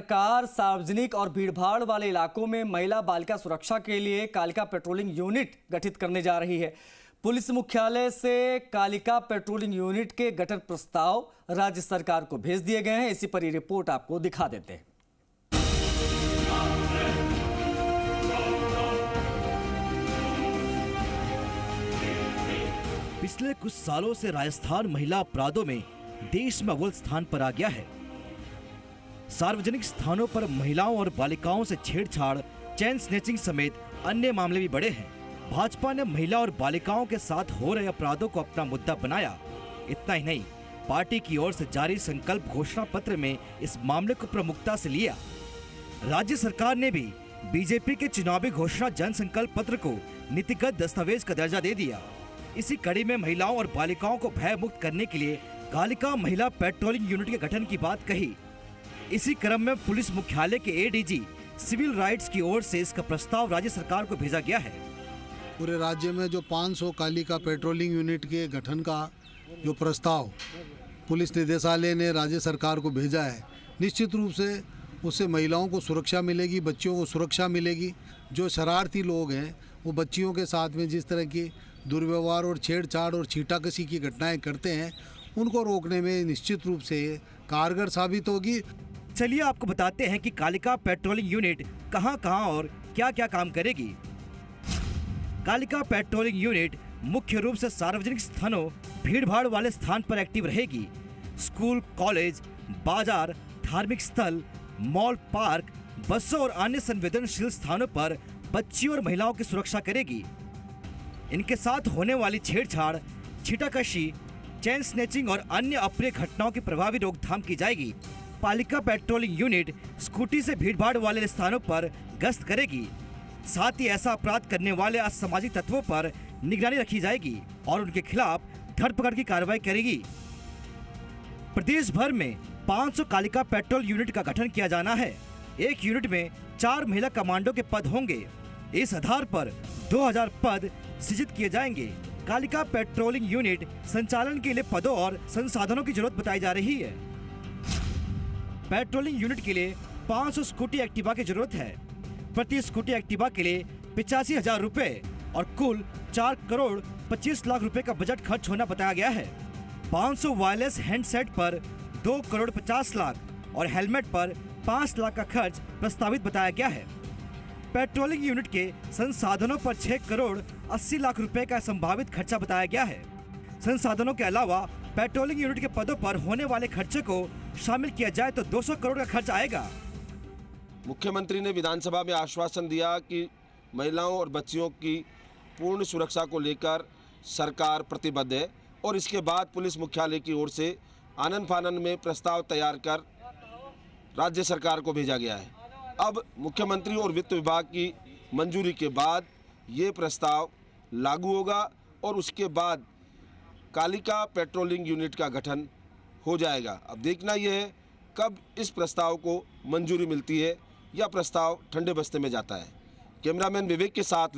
सरकार सार्वजनिक और भीड़भाड़ वाले इलाकों में महिला बालिका सुरक्षा के लिए कालिका पेट्रोलिंग यूनिट गठित करने जा रही है। पुलिस मुख्यालय से कालिका पेट्रोलिंग यूनिट के गठन प्रस्ताव राज्य सरकार को भेज दिए गए हैं। इसी पर ये रिपोर्ट आपको दिखा देते हैं। पिछले कुछ सालों से राजस्थान महिला अपराधों में देश में अव्वल स्थान पर आ गया है। सार्वजनिक स्थानों पर महिलाओं और बालिकाओं से छेड़छाड़, चेन स्नैचिंग समेत अन्य मामले भी बढ़े हैं। भाजपा ने महिला और बालिकाओं के साथ हो रहे अपराधों को अपना मुद्दा बनाया। इतना ही नहीं, पार्टी की ओर से जारी संकल्प घोषणा पत्र में इस मामले को प्रमुखता से लिया। राज्य सरकार ने भी बीजेपी के चुनावी घोषणा जन संकल्प पत्र को नीतिगत दस्तावेज का दर्जा दे दिया। इसी कड़ी में महिलाओं और बालिकाओं को भय मुक्त करने के लिए कालिका महिला पेट्रोलिंग यूनिट के गठन की बात कही। इसी क्रम में पुलिस मुख्यालय के एडीजी सिविल राइट्स की ओर से इसका प्रस्ताव राज्य सरकार को भेजा गया है। पूरे राज्य में जो 500 कालिका पेट्रोलिंग यूनिट के गठन का जो प्रस्ताव पुलिस निदेशालय ने राज्य सरकार को भेजा है, निश्चित रूप से उससे महिलाओं को सुरक्षा मिलेगी, बच्चियों को सुरक्षा मिलेगी। जो शरारती लोग हैं वो बच्चियों के साथ में जिस तरह की दुर्व्यवहार और छेड़छाड़ और छीटाकशी की घटनाएं करते हैं, उनको रोकने में निश्चित रूप से कारगर साबित होगी। चलिए आपको बताते हैं कि कालिका पेट्रोलिंग यूनिट कहां-कहां और क्या-क्या काम करेगी। कालिका पेट्रोलिंग यूनिट मुख्य रूप से सार्वजनिक स्थानों, भीड़भाड़ वाले स्थान पर एक्टिव रहेगी। स्कूल, कॉलेज, बाजार, धार्मिक स्थल, मॉल, पार्क, बसों और अन्य संवेदनशील स्थानों पर बच्चियों और महिलाओं की सुरक्षा करेगी। इनके साथ होने वाली छेड़छाड़, छीटाकशी, चेन स्नैचिंग और अन्य अप्रिय घटनाओं की प्रभावी रोकथाम की जाएगी। कालिका पेट्रोलिंग यूनिट स्कूटी से भीड़भाड़ वाले स्थानों पर गश्त करेगी। साथ ही ऐसा अपराध करने वाले असामाजिक तत्वों पर निगरानी रखी जाएगी और उनके खिलाफ धरपकड़ की कार्रवाई करेगी। प्रदेश भर में 500 कालिका पेट्रोल यूनिट का गठन किया जाना है। एक यूनिट में 4 महिला कमांडो के पद होंगे। इस आधार पर 2000 पद सृजित किए जाएंगे। कालिका पेट्रोलिंग यूनिट संचालन के लिए पदों और संसाधनों की जरूरत बताई जा रही है। पेट्रोलिंग यूनिट के लिए 500 स्कूटी एक्टिवा की जरूरत है। प्रति स्कूटी एक्टिवा के लिए 85,000 रुपए और कुल 4 करोड़ 25 लाख रुपए का बजट खर्च होना बताया गया है। 500 वायरलेस हैंडसेट पर 2 करोड़ 50 लाख और हेलमेट पर 5 लाख का खर्च प्रस्तावित बताया गया है। पेट्रोलिंग यूनिट के संसाधनों पर 6 करोड़ 80 लाख रुपए का संभावित खर्चा बताया गया है। संसाधनों के अलावा पेट्रोलिंग यूनिट के पदों पर होने वाले खर्चे को शामिल किया जाए तो 200 करोड़ का खर्च आएगा। मुख्यमंत्री ने विधानसभा में आश्वासन दिया कि महिलाओं और बच्चियों की पूर्ण सुरक्षा को लेकर सरकार प्रतिबद्ध है और इसके बाद पुलिस मुख्यालय की ओर से आनन फानन में प्रस्ताव तैयार कर राज्य सरकार को भेजा गया है। अब मुख्यमंत्री और वित्त विभाग की मंजूरी के बाद ये प्रस्ताव लागू होगा और उसके बाद कालिका पेट्रोलिंग यूनिट का गठन हो जाएगा। अब देखना यह है कब इस प्रस्ताव को मंजूरी मिलती है या प्रस्ताव ठंडे बस्ते में जाता है। कैमरामैन विवेक के साथ